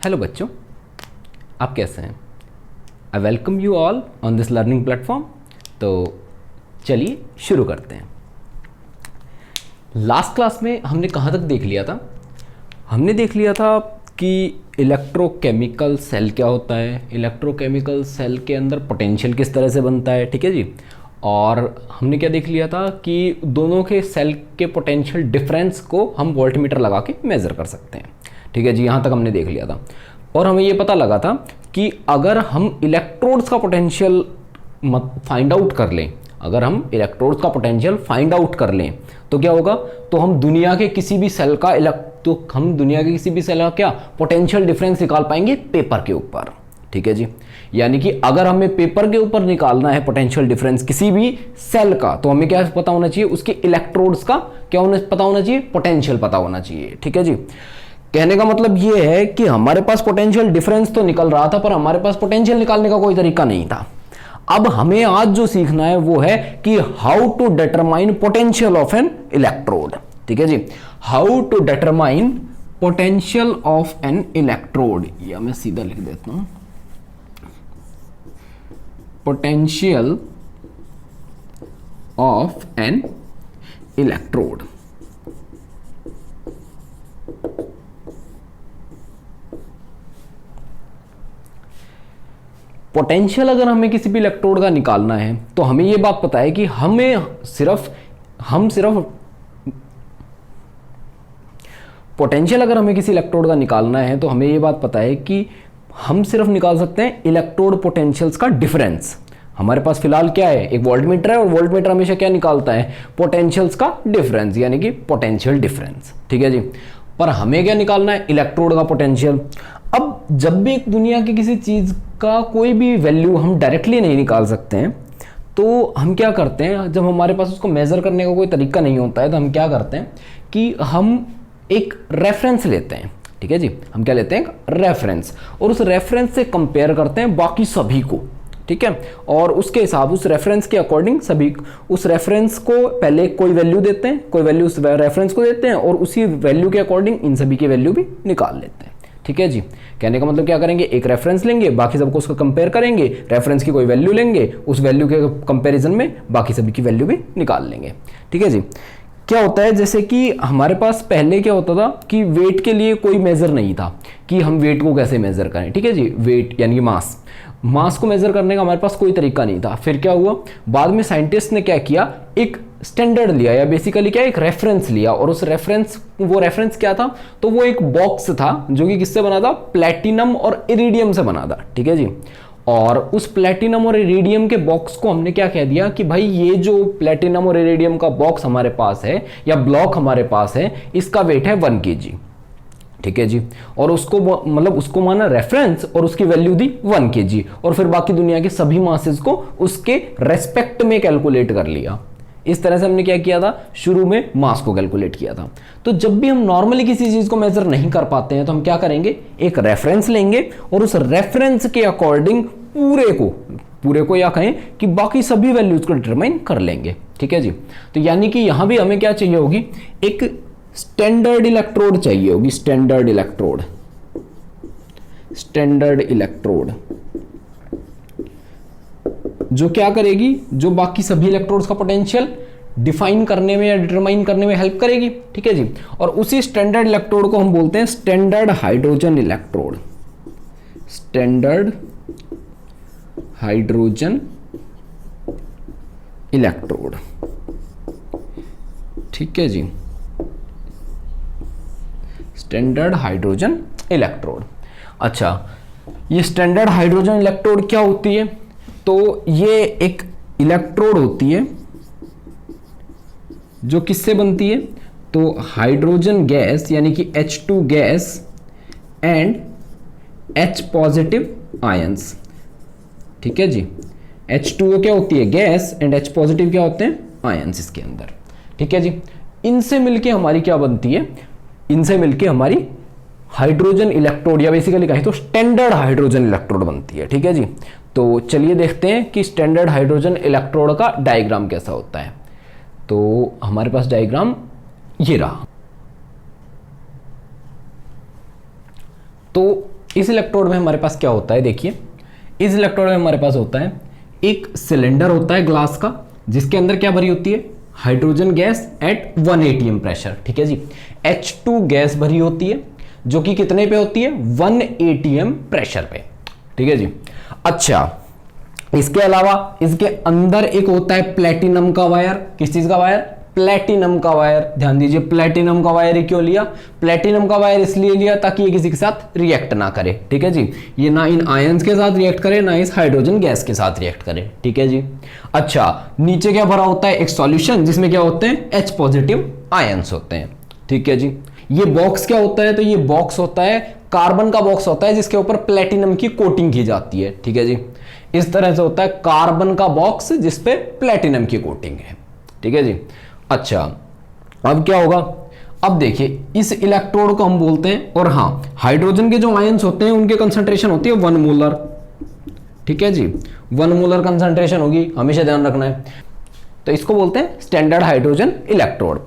Hello बच्चों, आप कैसे हैं? I welcome you all on this learning platform. तो चलिए शुरू करते हैं। लास्ट क्लास में हमने कहाँ तक देख लिया था? हमने देख लिया था कि इलेक्ट्रोकेमिकल सेल क्या होता है, इलेक्ट्रोकेमिकल सेल के अंदर पोटेंशियल किस तरह से बनता है, ठीक है जी। और हमने क्या देख लिया था कि दोनों के सेल के पोटेंशियल डिफरेंस को हम वोल्टमीटर लगा के मेज़र कर सकते हैं, ठीक है जी। यहाँ तक हमने देख लिया था और हमें ये पता लगा था कि अगर हम इलेक्ट्रोड्स का पोटेंशियल फाइंड आउट कर लें, अगर हम इलेक्ट्रोड्स का पोटेंशियल फाइंड आउट कर लें तो क्या होगा, तो हम दुनिया के किसी भी सेल का क्या पोटेंशियल डिफरेंस निकाल पाएंगे पेपर के ऊपर, ठीक है जी। यानी कि अगर हमें पेपर के ऊपर निकालना है पोटेंशियल डिफरेंस किसी भी सेल का, तो हमें क्या पता होना चाहिए, उसके इलेक्ट्रोड्स का क्या पता होना चाहिए, पोटेंशियल पता होना चाहिए, ठीक है जी। कहने का मतलब ये है कि हमारे पास पोटेंशियल डिफरेंस तो निकल रहा था पर हमारे पास पोटेंशियल निकालने का कोई तरीका नहीं था। अब हमें आज जो सीखना है वो है कि how to determine potential of an electrode, ठीक है जी। How to determine potential of an electrode, या मैं सीधा लिख देता हूं, potential of an electrode. Potential अगर हमें किसी भी इलेक्ट्रोड का निकालना है तो हमें ये बात पता है कि हम सिर्फ पोटेंशियल अगर हमें किसी इलेक्ट्रोड का निकालना है तो हमें ये बात पता है कि हम सिर्फ निकाल सकते हैं इलेक्ट्रोड पोटेंशियल्स का डिफरेंस। हमारे पास फिलहाल क्या है, एक वोल्टमीटर है और वोल्टमीटर हमेशा क्या निकालता है, पोटेंशियल्स का डिफरेंस, यानी कि पोटेंशियल डिफरेंस, ठीक है जी। पर हमें क्या निकालना है, इलेक्ट्रोड का पोटेंशियल। अब जब भी एक दुनिया की किसी चीज़ का कोई भी वैल्यू हम डायरेक्टली नहीं निकाल सकते हैं तो हम क्या करते हैं, जब हमारे पास उसको मेज़र करने का कोई तरीका नहीं होता है तो हम क्या करते हैं कि हम एक रेफरेंस लेते हैं, ठीक है जी। हम क्या लेते हैं, एक रेफरेंस, और उस रेफरेंस से कंपेयर करते हैं बाकी सभी को, ठीक है। और उसके हिसाब उस रेफरेंस के अकॉर्डिंग सभी उस रेफरेंस को पहले कोई वैल्यू देते हैं, कोई वैल्यू उस रेफरेंस को देते हैं और उसी वैल्यू के अकॉर्डिंग इन सभी की वैल्यू भी निकाल लेते हैं, ठीक है जी। कहने का मतलब क्या करेंगे, एक रेफरेंस लेंगे, बाकी सबको उसका कंपेयर करेंगे, रेफरेंस की कोई वैल्यू लेंगे, उस वैल्यू के कंपैरिजन में बाकी सभी की वैल्यू भी निकाल लेंगे, ठीक है जी। क्या होता है, जैसे कि हमारे पास पहले क्या होता था कि वेट के लिए कोई मेज़र नहीं था कि हम वेट को कैसे मेज़र करें, ठीक है जी। वेट यानी कि मास को मेज़र करने का हमारे पास कोई तरीका नहीं था। फिर क्या हुआ, बाद में साइंटिस्ट ने क्या किया, एक स्टैंडर्ड लिया, या बेसिकली क्या, एक रेफरेंस लिया, और उस वो रेफरेंस क्या था, तो वो एक बॉक्स था जो कि किससे बना था, प्लैटिनम और इरिडियम से बना था, ठीक है जी। और उस प्लैटिनम और इरिडियम के बॉक्स को हमने क्या कह दिया कि भाई ये जो प्लैटिनम और इरिडियम का बॉक्स हमारे पास है या ब्लॉक हमारे पास है, इसका वेट है 1 kg, ठीक है जी। और उसको मतलब उसको माना रेफरेंस और उसकी वैल्यू दी 1 kg, और फिर बाकी दुनिया के सभी मासेस को उसके रेस्पेक्ट में कैलकुलेट कर लिया। इस तरह से हमने क्या किया था, शुरू में मास को कैलकुलेट किया था। तो जब भी हम नॉर्मली किसी चीज को मेजर नहीं कर पाते हैं तो हम क्या करेंगे, एक रेफरेंस लेंगे और उस रेफरेंस के अकॉर्डिंग पूरे को या कहें कि बाकी सभी वैल्यूज को डिटरमाइन कर लेंगे, ठीक है जी। तो यानी कि यहां भी हमें क्या चाहिए होगी, एक स्टैंडर्ड इलेक्ट्रोड चाहिए होगी, स्टैंडर्ड इलेक्ट्रोड जो क्या करेगी, जो बाकी सभी इलेक्ट्रोड्स का पोटेंशियल डिफाइन करने में या डिटरमाइन करने में हेल्प करेगी, ठीक है जी। और उसी स्टैंडर्ड इलेक्ट्रोड को हम बोलते हैं standard hydrogen electrode, standard hydrogen electrode, ठीक है जी, स्टैंडर्ड हाइड्रोजन इलेक्ट्रोड। अच्छा, ये स्टैंडर्ड हाइड्रोजन इलेक्ट्रोड क्या होती है, तो ये एक इलेक्ट्रोड होती है जो किससे बनती है, तो हाइड्रोजन गैस यानी कि H2 gas and H positive ions, ठीक है जी। H2O क्या होती है, गैस, एंड H पॉजिटिव क्या होते हैं, आयंस इसके अंदर, ठीक है जी। इनसे मिलके हमारी क्या बनती है, इनसे मिलके हमारी हाइड्रोजन इलेक्ट्रोड या बेसिकली कहें तो स्टैंडर्ड हाइड्रोजन इलेक्ट्रोड बनती है, ठीक है जी। तो चलिए देखते हैं कि स्टैंडर्ड हाइड्रोजन इलेक्ट्रोड का डायग्राम कैसा होता है। तो हमारे पास डायग्राम ये रहा। तो इस इलेक्ट्रोड में हमारे पास क्या होता है, देखिए इस इलेक्ट्रोड में हमारे पास होता है एक सिलेंडर होता है ग्लास का, जिसके अंदर क्या भरी होती है, hydrogen gas at 1 atm pressure, ठीक है जी। H2 गैस भरी होती है जो कि कितने पे होती है, 1 atm प्रेशर पे, ठीक है जी। अच्छा, इसके अलावा इसके अंदर एक होता है प्लेटिनम का वायर। किस चीज का वायर, प्लेटिनम का वायर। ध्यान दीजिए, प्लेटिनम का वायर क्यों लिया, प्लेटिनम का वायर इसलिए लिया ताकि ये किसी के साथ रिएक्ट ना करे, ठीक है जी। ये ना इन आयंस के साथ रिएक्ट करे, ना इस हाइड्रोजन गैस के साथ रिएक्ट करे, ठीक है जी। अच्छा, नीचे क्या भरा होता है, एक सॉल्यूशन जिसमें क्या होते हैं, H पॉजिटिव आयंस होते हैं, ठीक है जी। ये बॉक्स क्या होता है, तो ये बॉक्स होता है कार्बन का बॉक्स होता है जिसके ऊपर प्लेटिनम की कोटिंग की जाती है, ठीक है जी। इस तरह से होता है कार्बन का बॉक्स जिसपे प्लेटिनम की कोटिंग है, ठीक है जी। अच्छा, अब क्या होगा, अब देखिए इस इलेक्ट्रोड को हम बोलते हैं, और हाँ, हाइड्रोजन के जो आयंस होते हैं उनके कंसंट्रेशन होती है 1 मोलर, ठीक है जी। 1 मोलर कंसंट्रेशन होगी, हमेशा ध्यान रखना है। तो इसको बोलते हैं स्टैंडर्ड हाइड्रोजन इलेक्ट्रोड।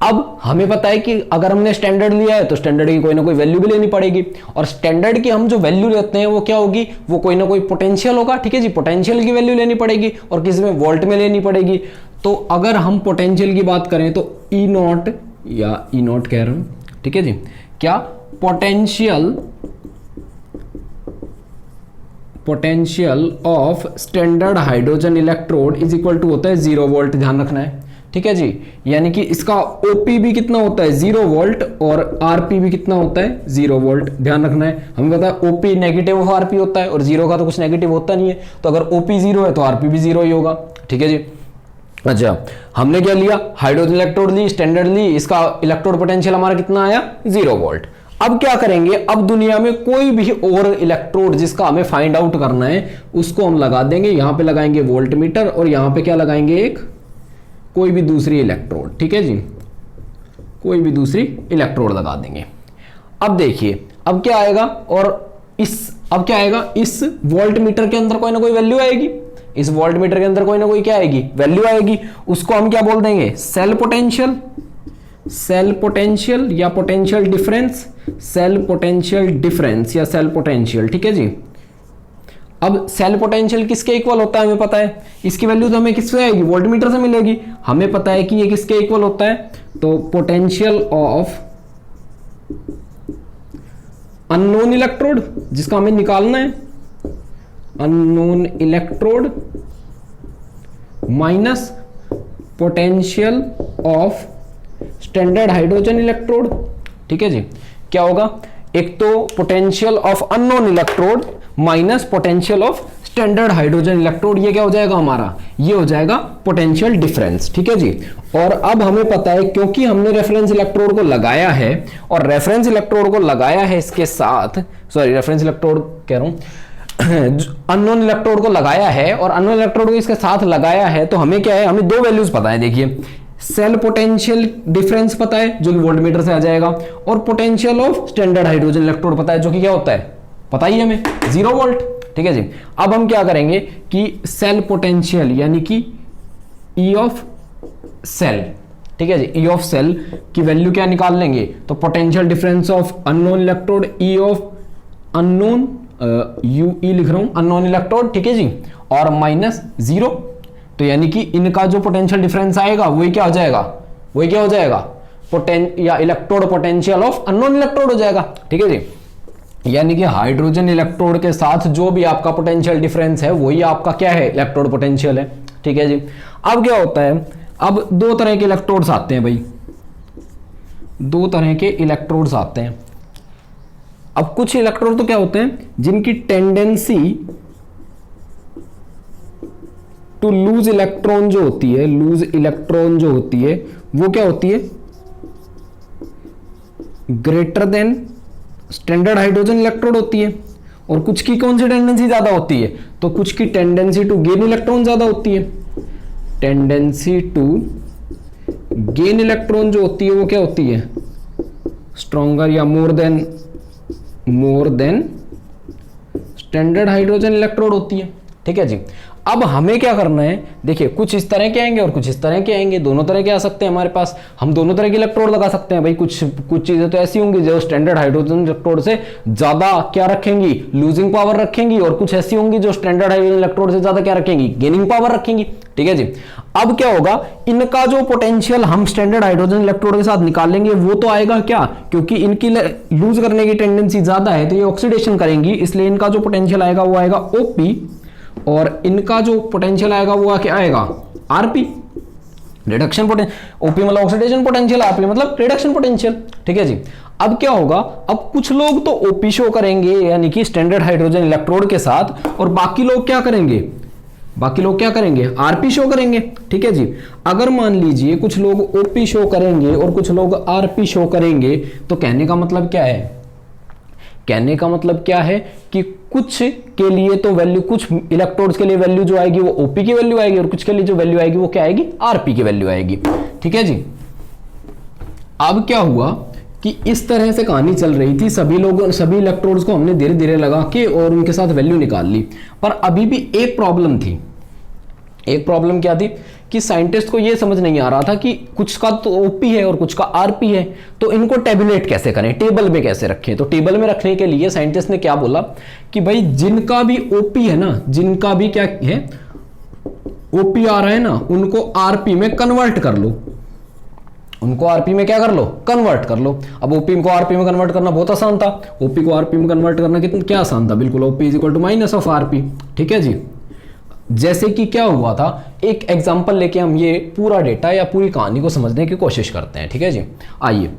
अब हमें पता है कि अगर हमने स्टैंडर्ड लिया है तो स्टैंडर्ड की कोई ना कोई वैल्यू भी लेनी पड़ेगी, और स्टैंडर्ड की हम जो वैल्यू लेते हैं वो क्या होगी, वो कोई ना कोई पोटेंशियल होगा, ठीक है जी। पोटेंशियल की वैल्यू लेनी पड़ेगी और किसी में वोल्ट में लेनी पड़ेगी। तो अगर हम पोटेंशियल की बात करें तो ई नॉट, या ई नॉट कह रहा हूं, ठीक है जी, क्या potential of standard hydrogen electrode is equal to होता है 0 वोल्ट, ध्यान रखना है, ठीक है जी। यानी कि इसका ओपी भी कितना होता है, 0 वोल्ट, और आरपी भी कितना होता है, 0 वोल्ट, ध्यान रखना है। हमें पता है ओपी नेगेटिव ऑफ आरपी होता है, और 0 का तो कुछ नेगेटिव होता नहीं है, तो अगर ओपी 0 है तो आरपी भी 0 ही होगा, ठीक है जी। अच्छा, हमने क्या लिया, हाइड्रोजन इलेक्ट्रोड ली, स्टैंडर्ड ली, इसका इलेक्ट्रोड पोटेंशियल हमारा कितना आया, 0 वोल्ट। अब क्या करेंगे, अब दुनिया में कोई भी और इलेक्ट्रोड जिसका हमें फाइंड आउट करना है उसको हम लगा देंगे, यहां पे लगाएंगे वोल्ट मीटर, और यहां पे क्या लगाएंगे, एक कोई भी दूसरी इलेक्ट्रोड, ठीक है जी, कोई भी दूसरी इलेक्ट्रोड लगा देंगे। अब देखिए अब क्या आएगा, और अब क्या आएगा, इस वोल्ट मीटर के अंदर कोई ना कोई वैल्यू आएगी, इस वोल्ट मीटर के अंदर कोई ना कोई क्या आएगी, वैल्यू आएगी। उसको हम क्या बोल देंगे, सेल पोटेंशियल, सेल पोटेंशियल या potential difference, cell potential difference या सेल पोटेंशियल, ठीक है जी। अब सेल पोटेंशियल किसके इक्वल होता है हमें पता है, इसकी वैल्यू तो हमें किससे आएगी, वोल्ट मीटर से मिलेगी। हमें पता है कि ये किसके इक्वल होता है, तो पोटेंशियल ऑफ अननोन इलेक्ट्रोड, जिसका हमें निकालना है, unknown electrode minus potential of standard hydrogen electrode, ठीक है जी। क्या होगा, एक तो potential of unknown electrode minus potential of standard hydrogen electrode, ये क्या हो जाएगा हमारा, ये हो जाएगा पोटेंशियल डिफरेंस, ठीक है जी। और अब हमें पता है क्योंकि हमने रेफरेंस इलेक्ट्रोड को लगाया है, और रेफरेंस इलेक्ट्रोड को लगाया है इसके साथ, सॉरी रेफरेंस इलेक्ट्रोड कह रहा हूं, अननोन इलेक्ट्रोड को लगाया है और अननोन इलेक्ट्रोड को इसके साथ लगाया है, तो हमें क्या है, हमें दो वैल्यूज पता है। देखिए, सेल पोटेंशियल डिफरेंस पता है जो कि वोल्टमीटर से आ जाएगा, और potential of standard hydrogen electrode पता है जो कि क्या होता है, पता ही हमें, 0 वोल्ट, ठीक है जी। अब हम क्या करेंगे कि सेल पोटेंशियल यानी कि ई ऑफ सेल, ठीक है जी, ई ऑफ सेल की वैल्यू क्या निकाल लेंगे, तो potential difference of unknown electrode, E of unknown, you ई लिख रहा हूं, अननोन इलेक्ट्रोड, ठीक है जी, और माइनस 0, तो यानी कि इनका जो पोटेंशियल डिफरेंस आएगा वही क्या हो जाएगा, वही क्या हो जाएगा, या electrode potential of unknown electrode हो जाएगा, ठीक है जी। यानी कि हाइड्रोजन इलेक्ट्रोड के साथ जो भी आपका पोटेंशियल डिफरेंस है वही आपका क्या है, इलेक्ट्रोड पोटेंशियल है, ठीक है जी। अब क्या होता है, अब दो तरह के इलेक्ट्रोड्स आते हैं भाई, दो तरह के इलेक्ट्रोड्स आते हैं। अब कुछ इलेक्ट्रोड तो क्या होते हैं जिनकी टेंडेंसी टू लूज इलेक्ट्रॉन जो होती है, लूज इलेक्ट्रॉन जो होती है वो क्या होती है, greater than standard hydrogen electrode होती है। और कुछ की कौन सी टेंडेंसी ज्यादा होती है, तो कुछ की टेंडेंसी टू गेन इलेक्ट्रॉन ज्यादा होती है। टेंडेंसी टू गेन इलेक्ट्रॉन जो होती है वो क्या होती है, स्ट्रॉन्गर या more than standard hydrogen electrode होती है, ठीक है जी। अब हमें क्या करना है, देखिए कुछ इस तरह के आएंगे और कुछ इस तरह के आएंगे, दोनों तरह के आ सकते हैं हमारे पास। हम दोनों तरह के इलेक्ट्रोड लगा सकते हैं भाई। कुछ चीजें तो ऐसी होंगी जो स्टैंडर्ड हाइड्रोजन इलेक्ट्रोड से ज्यादा क्या रखेंगी, लूजिंग पावर रखेंगी, और कुछ ऐसी होंगी जो स्टैंडर्ड हाइड्रोजन इलेक्ट्रोड से ज्यादा क्या रखेंगी, गेनिंग पावर रखेंगी। ठीक है जी। अब क्या होगा, इनका जो पोटेंशियल हम स्टैंडर्ड हाइड्रोजन इलेक्ट्रोड के साथ निकालेंगे वो तो आएगा क्या, क्योंकि इनकी लूज करने की टेंडेंसी ज्यादा है तो ये ऑक्सीडेशन करेंगी, इसलिए इनका जो पोटेंशियल आएगा वो आएगा ओपी, और इनका जो पोटेंशियल आएगा वो क्या आएगा, आरपी, रिडक्शन पोटेंशियल। ओपी मतलब ऑक्सीडेशन पोटेंशियल, आरपी मतलब रिडक्शन पोटेंशियल। ठीक है जी। अब क्या होगा, अब कुछ लोग तो ओपी शो करेंगे यानी कि स्टैंडर्ड हाइड्रोजन इलेक्ट्रोड के साथ, और बाकी लोग क्या करेंगे, बाकी लोग क्या करेंगे, आरपी शो करेंगे। ठीक है जी। अगर मान लीजिए कुछ लोग ओपी शो करेंगे और कुछ लोग आरपी शो करेंगे, तो कहने का मतलब क्या है, कहने का मतलब क्या है कि कुछ के लिए तो वैल्यू, कुछ इलेक्ट्रोड्स के लिए वैल्यू जो आएगी वो ओपी की वैल्यू आएगी, और कुछ के लिए जो वैल्यू आएगी वो क्या आएगी, आरपी की वैल्यू आएगी। ठीक है जी। अब क्या हुआ कि इस तरह से कहानी चल रही थी, सभी लोगों, सभी इलेक्ट्रोड्स को हमने धीरे धीरे लगा के और उनके साथ वैल्यू निकाल ली। पर अभी भी एक प्रॉब्लम थी। एक प्रॉब्लम क्या थी कि साइंटिस्ट को यह समझ नहीं आ रहा था कि कुछ का तो ओपी है और कुछ का आरपी है, तो इनको टेबुलेट कैसे करें, टेबल में कैसे रखें। तो टेबल में रखने के लिए साइंटिस्ट ने क्या बोला कि भाई जिनका भी ओपी है ना, जिनका भी क्या है ओपी आ रहा है ना, उनको आरपी में कन्वर्ट कर लो, उनको आरपी में क्या कर लो, कन्वर्ट कर लो। अब ओपी को आरपी में कन्वर्ट करना बहुत आसान था, ओपी को आरपी में कन्वर्ट करना कितना क्या आसान था, बिल्कुल OP is equal to minus of RP. ठीक है जी। जैसे कि क्या हुआ था, एक एग्जांपल लेके हम ये पूरा डेटा या पूरी कहानी को समझने की कोशिश करते हैं। ठीक है जी। आइए,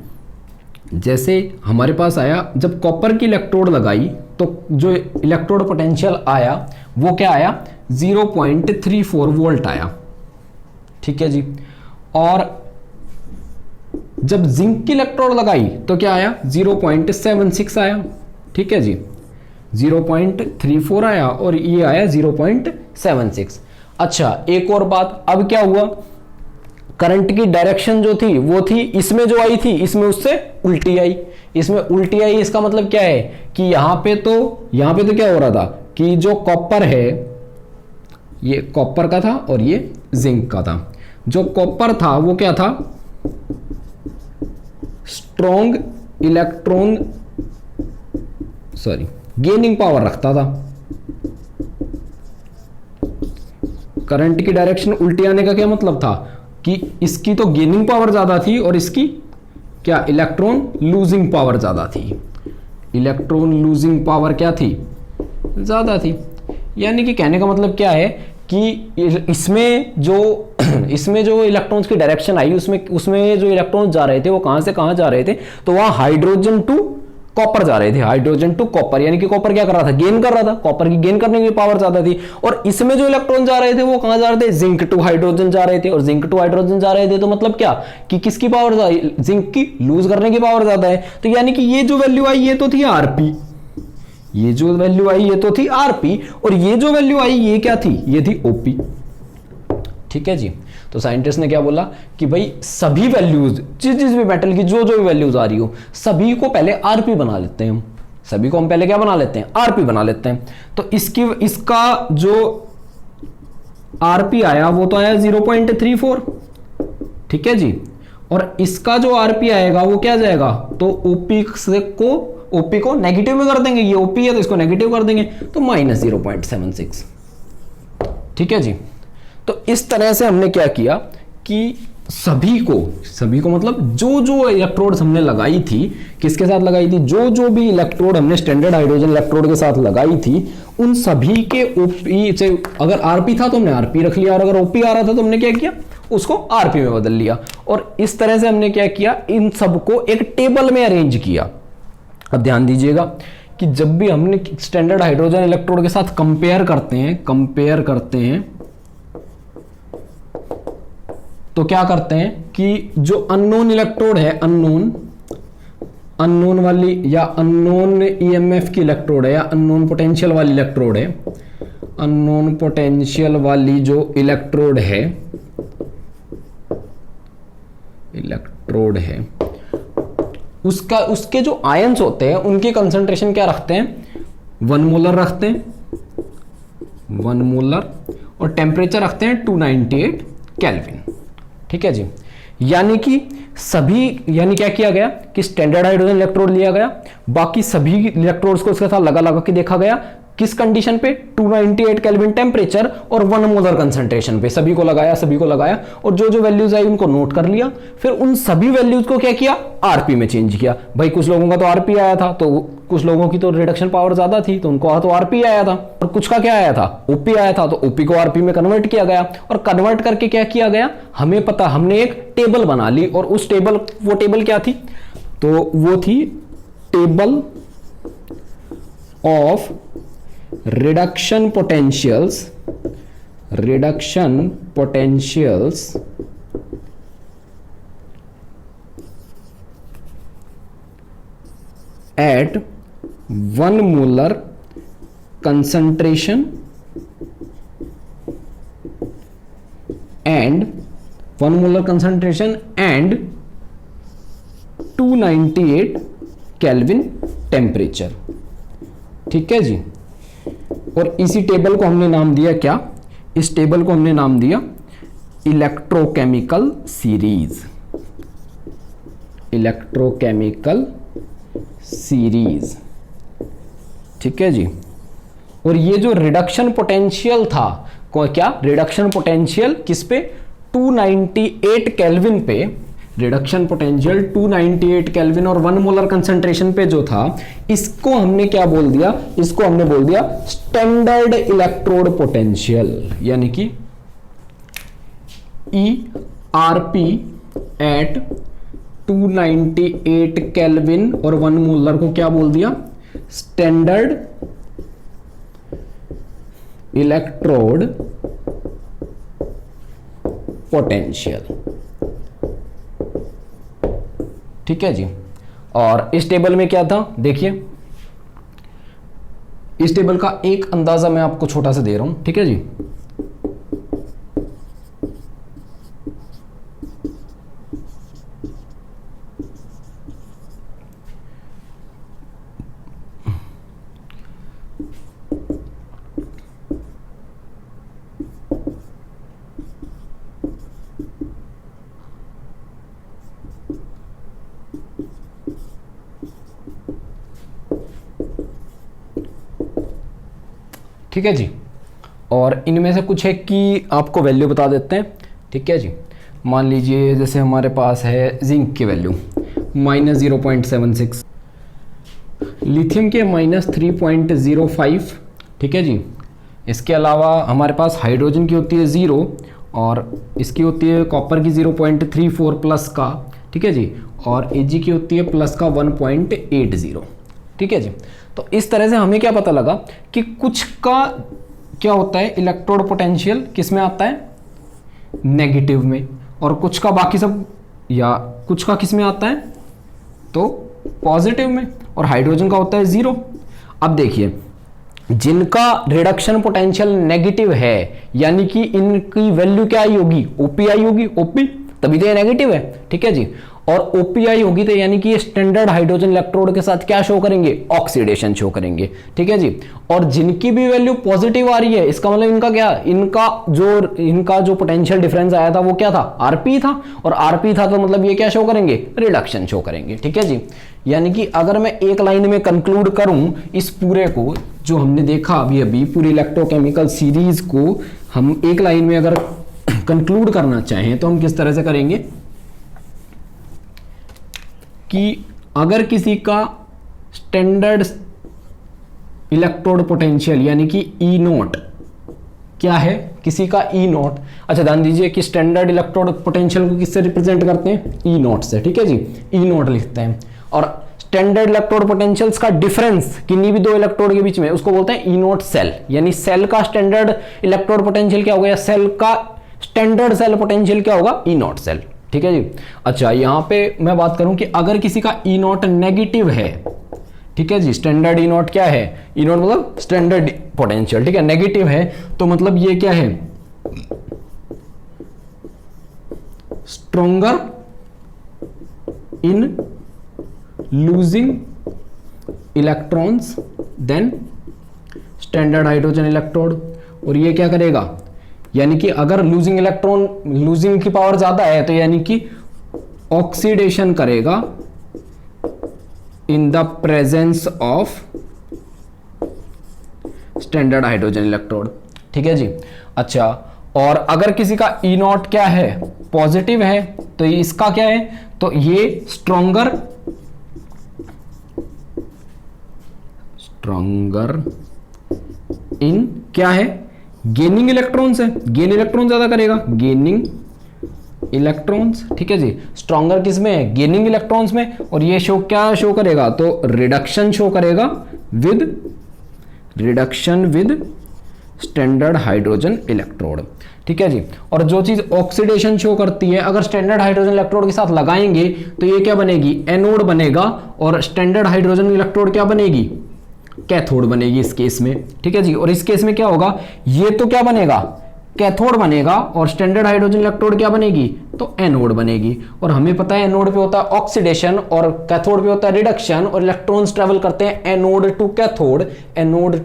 जैसे हमारे पास आया, जब कॉपर की इलेक्ट्रोड लगाई तो जो इलेक्ट्रोड पोटेंशियल आया वो क्या आया, 0.34 वोल्ट आया। ठीक है जी। और जब जिंक की इलेक्ट्रोड लगाई तो क्या आया, 0.76 आया। ठीक है जी। 0.34 आया और ये आया 0.76। अच्छा, एक और बात, अब क्या हुआ, करंट की डायरेक्शन जो थी वो थी, इसमें जो आई थी इसमें उससे उल्टी आई, इसमें उल्टी आई। इसका मतलब क्या है कि यहां पे तो क्या हो रहा था कि जो कॉपर है, ये कॉपर का था और ये जिंक का था। जो कॉपर था वो क्या था, स्ट्रॉन्ग इलेक्ट्रॉन गेनिंग पावर रखता था। करंट की डायरेक्शन उल्टी आने का क्या मतलब था कि इसकी तो गेनिंग पावर ज्यादा थी और इसकी क्या, इलेक्ट्रॉन लूजिंग पावर ज्यादा थी। इलेक्ट्रॉन लूजिंग पावर क्या थी, ज्यादा थी। यानी कि कहने का मतलब क्या है कि इसमें जो इलेक्ट्रॉन्स की डायरेक्शन आई, उसमें जो इलेक्ट्रॉन्स जा रहे थे वो कहां से कहां जा रहे थे, तो वहां हाइड्रोजन टू कॉपर जा रहे थे, हाइड्रोजन टू कॉपर। यानी कि कॉपर क्या कर रहा था, गेन कर रहा था, कॉपर की गेन करने की पावर ज्यादा थी। और इसमें जो इलेक्ट्रॉन जा रहे थे वो कहां जा रहे थे, जिंक टू हाइड्रोजन जा रहे थे, और जिंक टू हाइड्रोजन जा रहे थे। तो मतलब क्या कि किसकी पावर, जिंक की लूज करने की पावर ज्यादा है। तो यानी कि ये जो वैल्यू आई ये तो थी आरपी, ये जो वैल्यू आई ये तो थी आरपी, और ये जो वैल्यू आई ये क्या थी, ये थी ओपी। ठीक है जी। तो साइंटिस्ट ने क्या बोला कि भाई सभी वैल्यूज, जिस भी मेटल की जो भी वैल्यूज आ रही हो, सभी को पहले आरपी बना लेते हैं हम, सभी को हम पहले क्या बना लेते हैं, आरपी बना लेते हैं। तो इसका जो आरपी आया वो तो आया 0.34। ठीक है जी। और इसका जो आरपी आएगा वो क्या जाएगा, तो ओपी को नेगेटिव में कर देंगे, ये ओपी है तो इसको नेगेटिव कर देंगे, तो -0.76। ठीक है जी। तो इस तरह से हमने क्या किया कि सभी को मतलब जो इलेक्ट्रोड्स हमने लगाई थी, किसके साथ लगाई थी, जो भी इलेक्ट्रोड हमने स्टैंडर्ड हाइड्रोजन इलेक्ट्रोड के साथ लगाई थी, उन सभी के ओपी से, अगर आरपी था तो हमने आरपी रख लिया, और अगर ओपी आ रहा था तो हमने क्या किया, उसको आरपी में बदल लिया। और इस तरह से हमने क्या किया, इन सबको एक टेबल में अरेंज किया। अब ध्यान दीजिएगा कि जब भी हमने स्टैंडर्ड हाइड्रोजन इलेक्ट्रोड के साथ कंपेयर करते हैं तो क्या करते हैं कि जो अननोन इलेक्ट्रोड है, अननोन वाली या अननोन ईएमएफ की इलेक्ट्रोड है, या अननोन पोटेंशियल वाली इलेक्ट्रोड है, अननोन पोटेंशियल वाली जो इलेक्ट्रोड है उसके जो आयंस होते हैं उनकी कंसंट्रेशन क्या रखते हैं, 1 मोलर रखते हैं, 1 मोलर। और टेम्परेचर रखते हैं 298 केल्विन। ठीक है जी, यानी कि क्या किया गया कि स्टैंडर्ड हाइड्रोजन इलेक्ट्रोड लिया गया, बाकी सभी इलेक्ट्रोड्स को इसके साथ लगा के देखा गया, किस कंडीशन पे, 298 केल्विन टेम्परेचर और 1 मोलर कंसंट्रेशन पे, सभी को लगाया और जो जो वैल्यूज आई उनको नोट कर लिया। फिर उन सभी वैल्यूज को क्या किया, आरपी में चेंज किया। भाई कुछ लोगों का तो आरपी आया था, तो कुछ लोगों की तो रिडक्शन पावर ज्यादा थी तो उनको तो आरपी आया था, और कुछ का क्या आया था, ओपी आया था, तो ओपी को आरपी में कन्वर्ट किया गया। और कन्वर्ट करके क्या किया गया, हमें पता, हमने एक टेबल बना ली, और उस टेबल, वो टेबल क्या थी, तो वो थी table of reduction potentials at 1 molar concentration and 298 kelvin temperature. ठीक है जी, और इसी टेबल को हमने नाम दिया क्या, इस टेबल को हमने नाम दिया इलेक्ट्रोकेमिकल सीरीज। ठीक है जी, और ये जो रिडक्शन पोटेंशियल था, क्या रिडक्शन पोटेंशियल किस पे, 298 केल्विन पे, रिडक्शन पोटेंशियल 298 केल्विन और 1 मोलर कंसंट्रेशन पे जो था, इसको हमने क्या बोल दिया, इसको हमने बोल दिया स्टैंडर्ड इलेक्ट्रोड पोटेंशियल, यानी कि ERP एट 298 केल्विन और 1 मोलर को क्या बोल दिया, स्टैंडर्ड इलेक्ट्रोड पोटेंशियल। ठीक है जी, और इस टेबल में क्या था, देखिए इस टेबल का एक अंदाजा मैं आपको छोटा सा दे रहा हूं। ठीक है जी, ठीक है जी, और इनमें से कुछ है कि आपको वैल्यू बता देते हैं। ठीक है जी, मान लीजिए जैसे हमारे पास है जिंक की वैल्यू -0.76, लिथियम के -3.05। ठीक है जी, इसके अलावा हमारे पास हाइड्रोजन की होती है 0 और इसकी होती है कॉपर की 0.34 प्लस का। ठीक है जी, और Ag की होती है प्लस का 1.80। ठीक है जी, तो इस तरह से हमें क्या पता लगा कि कुछ का क्या होता है इलेक्ट्रोड पोटेंशियल किस में आता है, नेगेटिव में, और कुछ का बाकी सब, या कुछ का किस में आता है, तो पॉजिटिव में, और हाइड्रोजन का होता है 0। अब देखिए जिनका रिडक्शन पोटेंशियल नेगेटिव है, यानी कि इनकी वैल्यू क्या आई होगी, ओपी आई होगी, ओपी, तभी तो ये नेगेटिव है। ठीक है जी, और ओपीआई होगी तो यानी कि ये स्टैंडर्ड हाइड्रोजन इलेक्ट्रोड के साथ क्या शो करेंगे, ऑक्सीडेशन शो करेंगे। ठीक है जी, और जिनकी भी वैल्यू पॉजिटिव आ रही है, इसका मतलब इनका क्या, इनका जो पोटेंशियल डिफरेंस आया था वो क्या था, आरपी था, और आरपी था तो मतलब ये क्या शो करेंगे, रिडक्शन शो करेंगे। ठीक है जी, यानी कि अगर मैं एक लाइन में कंक्लूड करूं इस पूरे को जो हमने देखा अभी पूरी इलेक्ट्रोकेमिकल सीरीज को हम एक लाइन में अगर कंक्लूड करना चाहें तो हम किस तरह से करेंगे कि अगर किसी का स्टैंडर्ड इलेक्ट्रोड पोटेंशियल यानी कि ई नॉट क्या है, किसी का ई नॉट, अच्छा ध्यान दीजिए कि स्टैंडर्ड इलेक्ट्रोड पोटेंशियल को किससे रिप्रेजेंट करते हैं, ई नॉट से। ठीक है जी, ई नॉट लिखते हैं, और स्टैंडर्ड इलेक्ट्रोड पोटेंशियल्स का डिफरेंस किन्हीं भी दो इलेक्ट्रोड के बीच में उसको बोलते हैं ई नॉट सेल, यानी सेल का स्टैंडर्ड इलेक्ट्रोड पोटेंशियल क्या होगा, सेल का स्टैंडर्ड सेल पोटेंशियल क्या होगा, ई नॉट सेल। ठीक है जी, अच्छा यहां पे मैं बात करूं कि अगर किसी का ई नॉट नेगेटिव है, ठीक है जी, स्टैंडर्ड ई नॉट क्या है, ई नॉट मतलब स्टैंडर्ड पोटेंशियल, ठीक है, नेगेटिव है तो मतलब ये क्या है, stronger in losing electrons than standard hydrogen electrode, और ये क्या करेगा, यानी कि अगर लूजिंग की पावर ज्यादा है तो यानी कि ऑक्सीडेशन करेगा in the presence of standard hydrogen electrode. ठीक है जी। अच्छा, और अगर किसी का ई नॉट क्या है, पॉजिटिव है, तो इसका क्या है, तो ये स्ट्रॉन्गर इन क्या है, गेनिंग इलेक्ट्रॉन्स है, गेन इलेक्ट्रॉन ज्यादा करेगा, गेनिंग इलेक्ट्रॉन्स। ठीक है जी। स्ट्रॉन्गर किस में है, गेनिंग इलेक्ट्रॉन्स में। और ये क्या शो करेगा, तो रिडक्शन शो करेगा विद स्टैंडर्ड हाइड्रोजन इलेक्ट्रोड। ठीक है जी। और जो चीज ऑक्सीडेशन शो करती है, अगर स्टैंडर्ड हाइड्रोजन इलेक्ट्रोड के साथ लगाएंगे तो ये क्या बनेगी, एनोड बनेगा, और स्टैंडर्ड हाइड्रोजन इलेक्ट्रोड क्या बनेगी, कैथोड बनेगी इस केस में। ठीक है जी। और इस केस में क्या होगा, ये तो क्या बनेगा, कैथोड बनेगा, और स्टैंडर्ड हाइड्रोजन इलेक्ट्रोड क्या बनेगी, तो एनोड बनेगी। और हमें पता है एनोड पे होता है ऑक्सीडेशन और कैथोड पे होता है रिडक्शन, और इलेक्ट्रॉन्स ट्रेवल करते हैं एनोड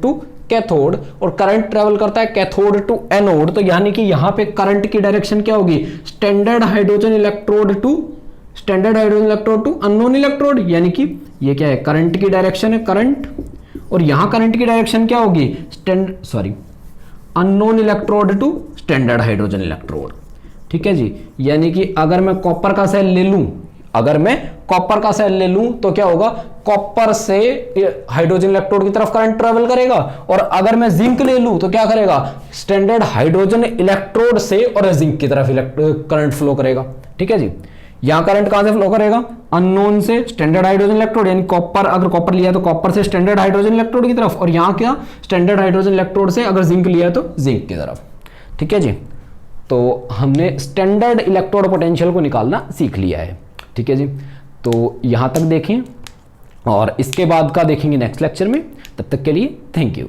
टू कैथोड, और करंट ट्रेवल करता है कैथोड टू एनोड। तो यानी कि यहां पे करंट की डायरेक्शन क्या होगी, standard hydrogen electrode to unknown electrode. यानी कि ये क्या है, करंट की डायरेक्शन है, करंट, और यहां करंट की डायरेक्शन क्या होगी, unknown electrode to standard hydrogen electrode. ठीक है जी। यानी कि अगर मैं कॉपर का सेल ले लूं तो क्या होगा, कॉपर से हाइड्रोजन इलेक्ट्रोड की तरफ करंट ट्रेवल करेगा, और अगर मैं जिंक ले लूं तो क्या करेगा, स्टैंडर्ड हाइड्रोजन इलेक्ट्रोड से और जिंक की तरफ करंट फ्लो करेगा। ठीक है जी। यहां करंट कहां से फ्लो करेगा, अननोन से स्टैंडर्ड हाइड्रोजन इलेक्ट्रोड, यानी कॉपर, अगर कॉपर लिया तो कॉपर से स्टैंडर्ड हाइड्रोजन इलेक्ट्रोड की तरफ, और यहां क्या, स्टैंडर्ड हाइड्रोजन इलेक्ट्रोड से अगर जिंक लिया तो जिंक की तरफ। ठीक है जी। तो हमने स्टैंडर्ड इलेक्ट्रोड पोटेंशियल को निकालना सीख लिया है। ठीक है जी। तो यहां तक देखें और इसके बाद का देखेंगे नेक्स्ट लेक्चर में। तब तक के लिए थैंक यू।